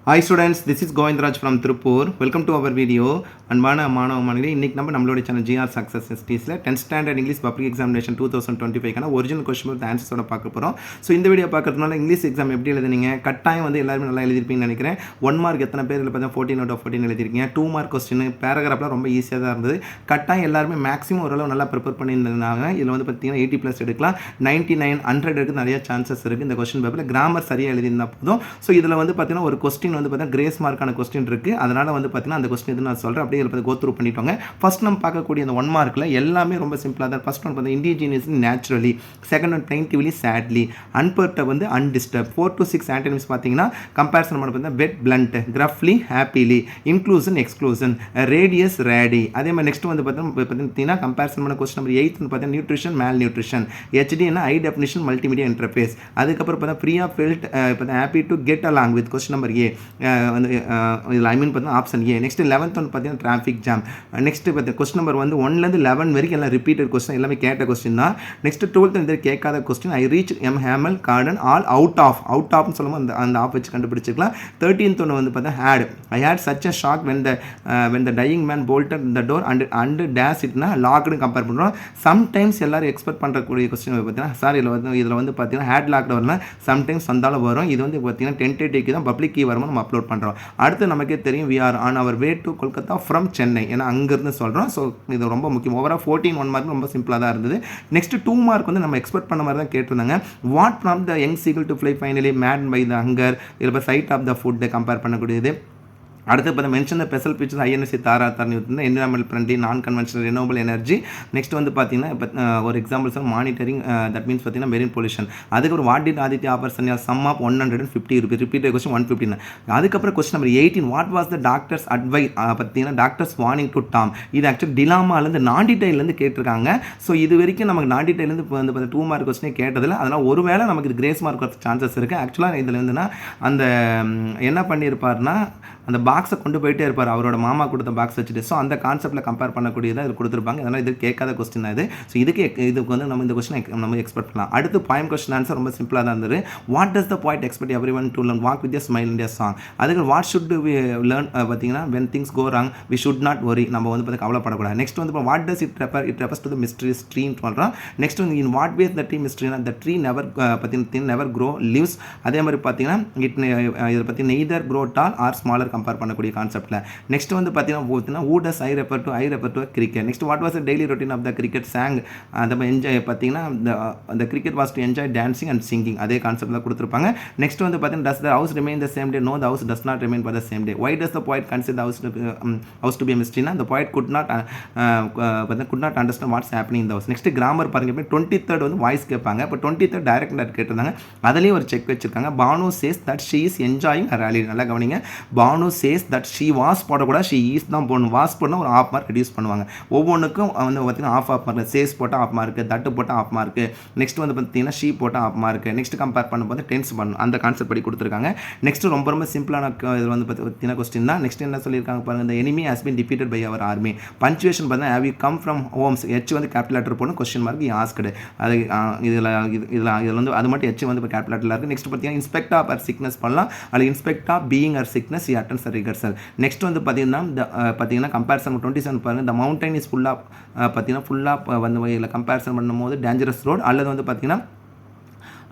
Hi students, this is Govindraj from Tripur. Welcome to our video. அன்பான மாணவ மாணவிகளே, இன்னைக்கு நம்மளோட சேனல் ஜிஆர் சக்ஸஸ் எஸ்டிஸில் 10th standard English public examination 2025க்கான ஒரிஜினல் கொஸ்டின் வித் ஆன்சர்ஸோட பார்க்க போகிறோம். ஸோ இந்த வீடியோ பார்க்கறதுனால இங்கிலீஷ் எக்ஸாம் எப்படி எழுதுனீங்க, கட்டாயம் வந்து எல்லாருமே நல்லா எழுதிருப்பீங்கன்னு நினைக்கிறேன். 1 மார்க் எத்தனை பேர் இதில் பார்த்தா 14 out of 14 எழுதிருக்கீங்க. 2 மார்க் கொஸ்டின் பேராகிராஃப்லாம் ரொம்ப ஈஸியாக தான் இருந்தது. கட்டாயம் எல்லாருமே மேக்ஸிமம் ஓரளவு நல்லா ப்ரிப்பேர் பண்ணியிருந்தாங்க. இதில் வந்து பார்த்தீங்கன்னா 80+ எடுக்கலாம், 99, 100 எடுக்க நிறைய சான்சஸ் இருக்குது. இந்த கொஸ்டின் பேப்பரில் கிராமர் சரியாக எழுதியிருந்தால் போதும். ஸோ இதில் வந்து பார்த்தீங்கன்னா ஒரு கொஸ்டின் வந்து பார்த்தீங்கன்னா கிரேஸ் மார்க்கான கொஸ்டின் இருக்குது. அதனால் வந்து பார்த்தீங்கன்னா அந்த கொஸ்டின் எது நான் சொல்கிறேன் அப்படியே இதில் கோ த்ரூ பண்ணிட்டோங்க. ஃபர்ஸ்ட் நம்ம பார்க்கக்கூடிய அந்த 1 மார்க்கில் எல்லாமே ரொம்ப சிம்பிளாக தான். ஃபர்ஸ்ட் ஒன் பார்த்தீங்கன்னா indigenously naturally, second one plaintively sadly, unperturbed வந்து அன்டிஸ்டர்ப், 4 to 6 ஆன்டனிம்ஸ் பார்த்தீங்கன்னா கம்பேரிசன் பண்ண பார்த்தீங்கன்னா wet blunt, gruffly happily, inclusion exclusion, radius ready. அதே மாதிரி நெக்ஸ்ட் வந்து பார்த்தீங்கன்னா கம்பேரிசன் பண்ண கொஸ்டின் நம்பர் 8 வந்து பார்த்தீங்கன்னா நியூட்ரிஷன் மேல் நியூட்ரிஷன், ஹெச்டினா ஹை டெஃபினிஷன் மல்டிமீடியா இன்டர்ஃபேஸ். அதுக்கப்புறம் பார்த்தா ஃப்ரீ ஆஃப் ஃபெல்ட் பார்த்தா happy to get along with question number A வந்து இதில் ஐ மீன் பார்த்தீங்கன்னா ஆப்ஷன் ஏ. நெக்ஸ்ட் 11th வந்து பார்த்தீங்கன்னா டிராஃபிக் ஜாம். நெக்ஸ்ட் பார்த்தீங்கன்னா கொஸ்டின் நம்பர் வந்து 1லேருந்து 11 வரைக்கும் எல்லாம் ரிப்பீட்டட் கொஸ்டின், எல்லாமே கேட்ட கொஸ்டின் தான். நெக்ஸ்ட் 12th வந்து கேட்காத question, I reach M hamel garden all out ஆஃப்னு சொல்லும்போது அந்த ஆஃப் வச்சு கண்டுபிடிச்சிக்கலாம். 13th ஒன்று வந்து பார்த்தா hate, I hate such a shock when the dying man bolted the door and days இட்னா லாக்டு கம்பேர் பண்ணுறோம். சம்டைம்ஸ் எல்லாரும் எக்ஸ்பெக்ட் பண்ணுறக்கூடிய கொஸ்டின் பார்த்தீங்கன்னா சார் இதில் வந்து பார்த்தீங்கன்னா ஹேட் லாக்டு வரலாம், சம்டைம்ஸ் வந்தாலும் வரும். இது வந்து பார்த்தீங்கன்னா டென்டேட்டிவ்க்கு தான் பப்ளிக் கீ வரும்போது நம்ம அப்லோட் பண்ணுறோம். அடுத்து நமக்கே தெரியும் we are on our way to Kolkata from Chennai, ஏன்னா அங்கேருந்து சொல்கிறோம். ஸோ இது ரொம்ப முக்கியம். ஓவரால் 14 1 மார்க் ரொம்ப சிம்பிளாக தான் இருந்தது. நெக்ஸ்ட் 2 மார்க் வந்து நம்ம எக்ஸ்பெக்ட் பண்ண மாதிரி தான் கேட்டிருந்தாங்க. What from the young seagull to fly finally made by the hunger, இதில் sight of the food compare பண்ணக்கூடியது. அடுத்து பார்த்தா mention the special features INSC Tara Tarini வந்து environmental friendly non conventional renewable energy. Next வந்து பார்த்தீங்கன்னா இப்போ ஒரு எக்ஸாம்பிள்ஸ் மானிட்டரிங், தட் மீன்ஸ் பார்த்தீங்கன்னா மெரின் பொல்யூஷன். அதுக்கப்புறம் what did Aditya offer Sanyal sum of 150 rupees, repeated question 115. அதுக்கப்புறம் question number 18, what was the doctors advice பார்த்தீங்கன்னா doctors warning to Tom. இது actually டிலாமாலேருந்து நான்டிடைலேருந்து கேட்டிருக்காங்க. ஸோ இது வரைக்கும் நமக்கு நான்டிடைலேருந்து இப்போ வந்து 2 மார்க் கொஸ்டினே கேட்டதில்லை. அதனால் ஒருவேளை நமக்கு இது கிரேஸ் மார்க் வரது சான்சஸ் இருக்குது. ஆக்சுவலாக இதில் இருந்துன்னா அந்த என்ன பண்ணியிருப்பார்னா அந்த பாக்ஸை கொண்டு போயிட்டே இருப்பார், அவரோட மாமா கொடுத்த பாக்ஸ் வச்சுட்டு. ஸோ அந்த கான்செப்ட்டில் கம்பேர் பண்ணக்கூடியதாக இது கொடுத்துருப்பாங்க. அதனால் இது கேட்காத கொஸ்டின் இது. ஸோ இதுக்கு வந்து நம்ம இந்த கொஸ்டினை நம்ம எக்ஸ்பெக்ட் பண்ணலாம். அடுத்து பாயிண்ட் கொஸ்டின் ஆன்சர் ரொம்ப சிம்பிளாக தான் இருந்தது. What does the point expect every one to learn walk with a smile in a song. அதுக்கு வாட் ஷுட் வி லேர்ன் பார்த்தீங்கன்னா when things go wrong we should not worry, நம்ம வந்து பார்த்து கவலைப்படக்கூடாது. நெக்ஸ்ட் வந்து what does it refers to the mystery ட்ரீன்னு சொல்கிறோம். Next வந்து in what ways the tree மிஸ்ட்ரினா த ட்ரீ நெவர் பார்த்தீங்கன்னா நெவர் க்ரோ லிவ்ஸ். அதே மாதிரி பார்த்தீங்கன்னா இதை பற்றி நெய்தர் க்ரோ டால் ஆர் ஸ்மாலர் கம்பேர் பண்ணக்கூடிய கான்செப்ட். நெக்ஸ்ட் வந்து பார்த்தீங்கன்னா who does I refer to cricket. Next, what was the daily routine of the cricket sang, அந்த என்ஜாய் பார்த்தீங்கன்னா the cricket was to enjoy dancing and singing. அதே concept தான் கொடுத்துருப்பாங்க. Next வந்து பார்த்தீங்கன்னா does the house remain the same day? No, the house does not remain for the same day. Why does the poet consider the house to be a mystery? The poet could not understand what's happening in the house. Next grammar பாருங்க. 23rd வந்து voice கேட்பாங்க. இப்போ 23rd direct கேட்டிருந்தாங்க. அதுலேயும் ஒரு check வச்சிருக்காங்க. Banu says that she is enjoying her rally. நல்லா கவனிங்க. Banu says that she was போடக்கூடாது, she is தான் போடணும். வாஸ் போடணும் ஒரு ஆஃப் மார்க் ரெடியூஸ் பண்ணுவாங்க. ஒவ்வொன்றுக்கும் வந்து பார்த்தீங்கன்னா ஆஃப் மார்க், சேஸ் போட்டால் ஆஃப் மார்க்கு, தட்டு போட்டால் ஆஃப் மார்க்கு. நெக்ஸ்ட் வந்து பார்த்தீங்கன்னா ஷீ போட்டால் ஆஃப் மார்க்கு. நெக்ஸ்ட் கம்பேர் பண்ணும்போது டென்ஸ் பண்ணணும். அந்த கான்செப்ட் படி கொடுத்துருக்காங்க. நெக்ஸ்ட் ரொம்ப சிம்பிளான இதில் வந்து பார்த்தீங்கன்னா கொஸ்டின் தான். நெக்ஸ்ட் என்ன சொல்லியிருக்காங்க பாருங்க, இந்த enemy has been defeated by our army. Punctuation பார்த்தீங்கன்னா have you come from homes, H வந்து கேபிட்டல் லெட்டர் போடணும், கொஸ்டின் மார்க் ஆஸ்கடு. அது இதில் வந்து அது மட்டும் ஹெச் வந்து இப்போ கேபிட்டல் லெட்டரில் இருக்குது. நெக்ஸ்ட் பார்த்தீங்கன்னா இன்ஸ்பெக்ட் ஆஃப் ஆர் சிக்னஸ் பண்ணலாம், அது inspect of being our sickness he attends a rehearsal. Next வந்து பார்த்தீங்கன்னா கம்பேரிசன் 27 பாருங்கள், இந்த மவுண்டைன் இஸ் ஃபுல்லாக வந்து இதில் கம்பேரிசன் பண்ணும்போது டேஞ்சரஸ் ரோட், அல்லது வந்து பார்த்தீங்கன்னா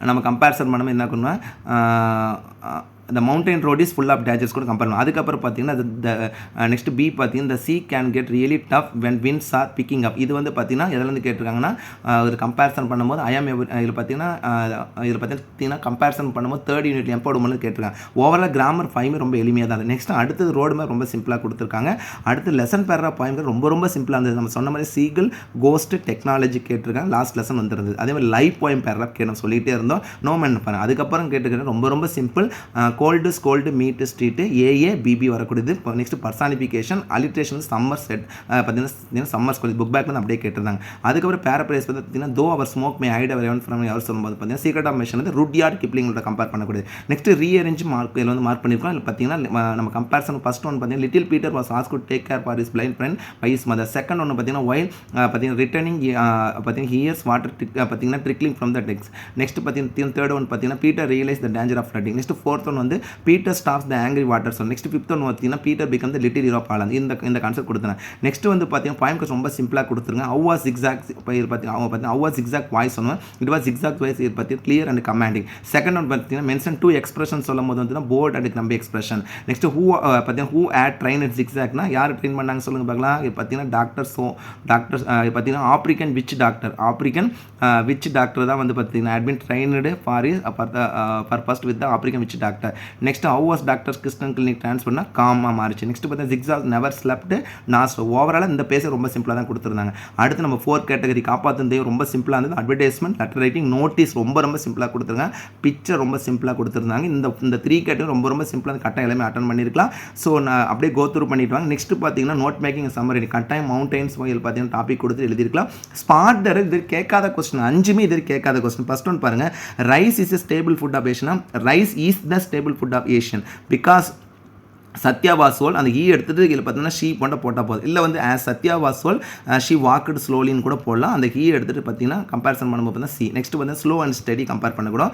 நம்ம கம்பேரிசன் பண்ணும்போது என்ன பண்ணுவோம், the mountain road is full of dangers கூட கம்பேர் பண்ணலாம். அதுக்கப்புறம் பார்த்தீங்கன்னா நெக்ஸ்ட் பி பார்த்தீங்கன்னா the sea can get really tough when winds are picking up. இது வந்து பார்த்தீங்கன்னா எதுலேருந்து கேட்டிருக்காங்கன்னா ஒரு கம்பேரிசன் பண்ணும்போது இதில் பார்த்தீங்கன்னா கம்பேரிசன் பண்ணும்போது 3rd யூனிட் எம்பவர்மெண்ட் கேட்டிருக்காங்க. ஓவரால் கிராமர் 5 ரொம்ப எளிமையாக தான். நெக்ஸ்ட் அடுத்தது ரோடு மாதிரி ரொம்ப சிம்பிளாக கொடுத்துருக்காங்க. அடுத்து லெசன் பேரா பாயிண்ட் ரொம்ப சிம்பிளாக இருந்தது. நம்ம சொன்ன மாதிரி சீகிள் கோஸ்ட் டெக்னாலஜி கேட்டிருக்காங்க. லாஸ்ட் லெசன் வந்துருந்தது. அதே மாதிரி லைவ் போயம் பேரா கேட்கணும் சொல்லிகிட்டே இருந்தோம். நோ மேன் பாருங்க. அதுக்கப்புறம் கேட்டுக்கிறேன் ரொம்ப சிம்பிள். கோல்டு ஸ்கோல்டு மீட்டு ஸ்ட்ரீட்டு ஏஏ பிபி வரக்கூடியது. Next personification alliteration summer set பார்த்தீங்கன்னா சம்மர் ஸ்கூல் புக் பேக் வந்து அப்படியே கேட்டிருந்தாங்க. அதுக்கப்புறம் பேராப்ரைஸ் பார்த்தீங்கன்னா தோ அவர் ஸ்மோக் மே ஹைட் அவர் எவன் ஃப்ரம் அவர் சொல்லும்போது பார்த்தீங்கன்னா சீக்ரெட் ஆஃப் மிஷன் வந்து ருட்யார்ட் கிப்ளிங்கோட கம்பேர் பண்ணக்கூடியது. நெக்ஸ்ட் ரீஅரேஞ்ச் மார்க் இதில் வந்து மார்க் பண்ணியிருக்கோம். இதில் பார்த்தீங்கன்னா நம்ம கம்பேரிசன் ஃபர்ஸ்ட் ஒன் பார்த்தீங்கன்னா little Peter was ask to take care for his blind friend by his mother. Second ஒன்று பார்த்தீங்கன்னா ஒயில் பார்த்தீங்கன்னா ரிட்டர்னிங் பார்த்தீங்கன்னா ஹியர்ஸ் வாட்டர் பார்த்தீங்கன்னா trickling from the dikes. Next பார்த்தீங்கன்னா தேர்ட் ஒன் பார்த்தீங்கன்னா Peter realise the danger of flooding. Next fourth one வந்து Peter stops the angry water so next fifth ஒன்று பார்த்தீங்கன்னா Peter become the little hero of Holland இந்த concept கொடுத்துருங்க. Next வந்து பார்த்தீங்கன்னா point ரொம்ப சிம்பிளாக கொடுத்துருங்க. ஹவ் வாஸ் ஜிக்ஸாக் பார்த்தீங்கன்னா ஹவ் வாஸ் ஜிக்ஸாக் வாய்ஸ் சொன்னோம். இட் வாஸ் ஜிக்ஸாக் வாய்ஸ் பார்த்தீங்கன்னா clear and commanding. Second one பார்த்தீங்கன்னா மென்ஷன் டூ எக்ஸ்பிரஷன் சொல்லும் போது வந்து போர்ட் அண்ட் நம்பி எக்ஸ்பிரஷன். நெக்ஸ்ட் பார்த்தீங்கன்னா ஹூ ஆட் ட்ரெயின் அட் ஜிக்ஸாக்னா யார் ட்ரெயின் பண்ணாங்க சொல்லுங்க பார்க்கலாம். பார்த்தீங்கன்னா டாக்டர் பார்த்தீங்கன்னா ஆப்ரிக்கன் விச் டாக்டர் தான் வந்து பார்த்தீங்கன்னா admin trained for first with African which doctor. Next how was doctor Krishnan clinic ட்ரான்ஸ்ஃபர்னா காமாக மாறிச்சு. நெக்ஸ்ட் பார்த்தீங்கன்னா ஜிக்ஸாக் நெவர் ஸ்லெப்ட் நாஸ்ட். ஓவராலாக இந்த பேச ரொம்ப சிம்பிளாக தான் கொடுத்துருந்தாங்க. அடுத்து நம்ம 4 கேட்டகரி காப்பாற்றும் தெய்வம் ரொம்ப சிம்பிளாக இருந்தது. அட்வர்டைஸ்மெண்ட், லெட்டர் ரைட்டிங், நோட்டீஸ் ரொம்ப சிம்பிளாக கொடுத்துருங்க. பிக்சர் ரொம்ப சிம்பிளாக கொடுத்துருந்தாங்க. இந்த 3 கேட்டகரி ரொம்ப சிம்பிளாக கட்டாயம் எல்லாமே அட்டன் பண்ணியிருக்கலாம். ஸோ நான் அப்படியே கோத்ரூ பண்ணிட்டு வாங்க. நெக்ஸ்ட் பார்த்தீங்கன்னா நோட் மேக்கிங் சம்மரி கட்டாயம் மவுண்டன்ஸ் பார்த்தீங்கன்னா டாபிக் கொடுத்து எழுதியிருக்கலாம். ஸ்பாட்டர் இது கேட்காத கொஸ்டின் 5மே இது கேட்காத கொஸ்டின். ஃபர்ஸ்ட் ஒன் பாருங்க, rice is a stable food of Asian. Rice is the stable food of Asian because Sathya வாசோல் அந்த ஈ எடுத்துகிட்டு இதில் பார்த்தீங்கன்னா ஷீ போட்டால் போதும். இல்லை வந்து ஆஸ் சத்யா வாசோல் ஷீ வாக்குடு ஸ்லோலின்னு கூட போடலாம். அந்த ஈ எடுத்துகிட்டு பார்த்தீங்கன்னா கம்பேரிசன் பண்ணும்போது பார்த்தீங்கன்னா சி. நெக்ஸ்ட் வந்து ஸ்லோ அண்ட் ஸ்டடி கம்பேர் பண்ணக்கூடும்.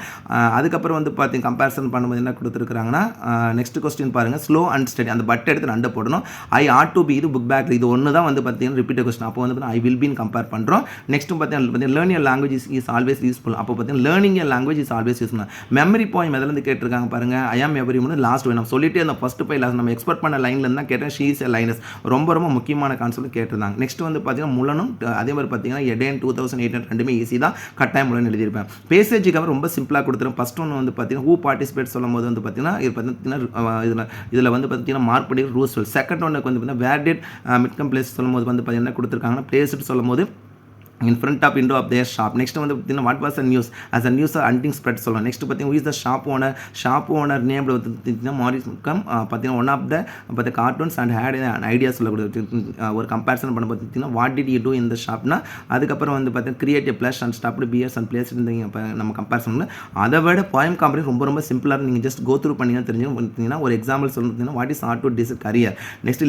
அதுக்கப்புறம் வந்து பார்த்தீங்கன்னா கம்பேரிசன் பண்ணும்போது என்ன கொடுத்துருக்காங்கன்னா நெக்ஸ்ட் கொஸ்டின் பாருங்கள், ஸ்லோ அண்ட் ஸ்டடி அந்த பட் எடுத்து 2 போடணும். ஐ ஆட் டு பி இது புக் பேக் இது ஒன்று தான் வந்து பார்த்தீங்கன்னா ரிப்பீட் கொஸ்டின். அப்போ வந்து ஐ வில் பின் கம்பேர் பண்ணுறோம். நெக்ஸ்ட் பார்த்தீங்கன்னா learning a language is always useful. அப்போ பார்த்தீங்கன்னா learning a language is always useful. Memory point எதில் கேட்டிருக்காங்க பாருங்கள், ஐ ஆம் எவரி ஒன்று லாஸ்ட் நம்ம சொல்லிட்டு அந்த ஃபர்ஸ்ட் பை லாஸ்ட் நம்ம எக்ஸ்பெக்ட் பண்ண லைன்ல தான் கேட்டேன். ஷீ இஸ் எ லைனஸ் ரொம்ப முக்கியமான கான்செப்ட் கேட்டிருந்தாங்க. நெக்ஸ்ட் வந்து பார்த்தீங்கன்னா முலனும் அதே மாதிரி பார்த்தீங்கன்னா எடேன் 2800 ரெண்டுமே ஈஸி தான். கட்டாயம் முலன் எழுதியிருப்பேன். பேசேஜுக்கு ரொம்ப சிம்பிளாக கொடுத்துருவேன். ஃபர்ஸ்ட் ஒன்று வந்து பார்த்தீங்கன்னா ஹூ பார்ட்டிசிபேட் சொல்லும் போது வந்து பார்த்தீங்கன்னா இது பார்த்தீங்கன்னா இதில் வந்து பார்த்தீங்கன்னா மார்க் பண்ணி ரூஸ்வெல். செகண்ட் ஒன்றுக்கு வந்து பார்த்தீங்கன்னா வேர் டிட் மிட்கம் பிளேஸ் சொல்லும் போது வந்து பார்த்தீங்கன்னா கொடுத்துருக்காங்கன்னா பிளேஸ்டு சொல்லும் போது in front of window of their shop. Next வந்து பார்த்தீங்கன்னா what was the news as a news hunting spread சொல்லலாம். நெக்ஸ்ட் பார்த்தீங்கன்னா who is the shop owner named பார்த்தீங்கன்னா மாரிஸ் முக்கம் பார்த்தீங்கன்னா one of the cartoons and had an idea சொல்லக்கூடிய ஒரு comparison பண்ண பார்த்தீங்கன்னா வாட் டிட் யூ டூ இந்த ஷாப்னா அதுக்கப்புறம் வந்து பார்த்தீங்கன்னா create a blush and stopped piers and place இருந்தீங்க நம்ம கம்பேரிசன் பண்ணல. அதை விட போயம் காம்பரி ரொம்ப சிம்பிளாக நீங்கள் ஜஸ்ட் கோ த்ரூ பண்ணிங்கன்னா தெரிஞ்சுன்னு பார்த்தீங்கன்னா ஒரு எக்ஸாம்பிள் சொல்லிங்கன்னா what is art to this career. Next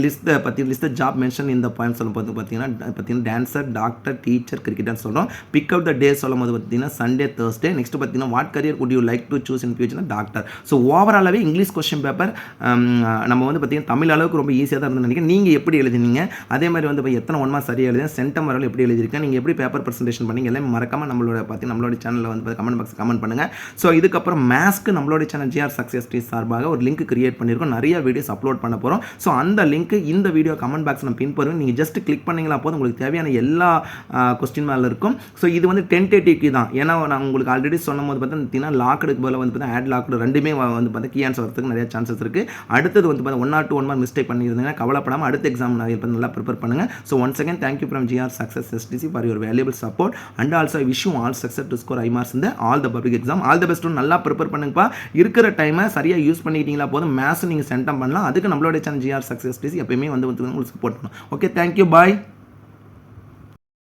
list job mention இந்த போயம் சொல்லும் போது பார்த்தீங்கன்னா டான்சர், டாக்டர், டீச்சர், கிரிக்கெட்டர் சொல்கிறோம். பிக் அவுட் த டே சொல்லும் போது பார்த்தீங்கன்னா சண்டே, தேர்ஸ்டே. நெக்ஸ்ட் பார்த்தீங்கன்னா what career would you like to choose in future doctor. So ஓவராலாகவே இங்கிலீஷ் கொஸ்டின் பேப்பர் நம்ம வந்து பார்த்தீங்கன்னா தமிழ் அளவுக்கு ரொம்ப ஈஸியாக தான் இருந்து நினைக்கிறேன். நீங்கள் எப்படி எழுதினீங்க, அதே மாதிரி வந்து எத்தனை 1 மார்க் சரியாக எழுதி சென்டம் வரல எப்படி எழுதியிருக்கேன், நீங்கள் எப்படி பேப்பர் ப்ரெசன்டேஷன் பண்ணீங்க எல்லாமே மறக்காமல் நம்மளோட சேனலில் வந்து கமெண்ட் பாக்ஸ் கமெண்ட் பண்ணுங்கள். ஸோ இதுக்கப்புறம் மேத்ஸ்க்கு நம்மளோட சேனல் ஜிஆர் சக்ஸஸ் டீ சார்பாக ஒரு லிங்க் கிரியேட் பண்ணியிருக்கோம். நிறைய வீடியோஸ் அப்லோட் பண்ண போகிறோம். ஸோ அந்த லிங்க் இந்த வீடியோ கமெண்ட் பாக்ஸ் நான் பின் பண்ணுவேன். நீங்கள் ஜஸ்ட் கிளிக் பண்ணிங்களா போதும் உங்களுக்கு தேவையான எல்லா கொஸ்டின் மேலே இருக்கும். ஸோ இது வந்து டென்டேட்டிவ் தான். ஏன்னா நான் உங்களுக்கு ஆல்ரெடி சொன்ன போது பார்த்தீங்கன்னா லாக்குக்கு போல வந்து பார்த்தீங்கன்னா ஆட் லாக்கு ரெண்டுமே வந்து பார்த்தா கீ ஆன்சர் வரதுக்கு நிறைய சான்சஸ் இருக்குது. அடுத்தது வந்து பார்த்தா 1 or 2 மார்க் மிஸ்டேக் பண்ணியிருந்தீங்கன்னா கவலைப்படாமல் அடுத்த எக்ஸாம் நல்லா ப்ரிப்பேர் பண்ணுங்கள். So once again thank you from GR success STC for your valuable support and also I wish you all success to score high marks இந்த all the public exam. All the best. நல்லா prepare பண்ணுங்கப்பா. இருக்கிற டைமை சரியாக use பண்ணிக்கிட்டீங்களா போதும் maths நீங்கள் centum பண்ணலாம். அதுக்கு நம்மளோட சேனல் ஜிஆர் சக்ஸஸ் எஸ்டிசி எப்பயுமே வந்து உங்களுக்கு சப்போர்ட் பண்ணும். ஓகே, தேங்க்யூ, பாய்.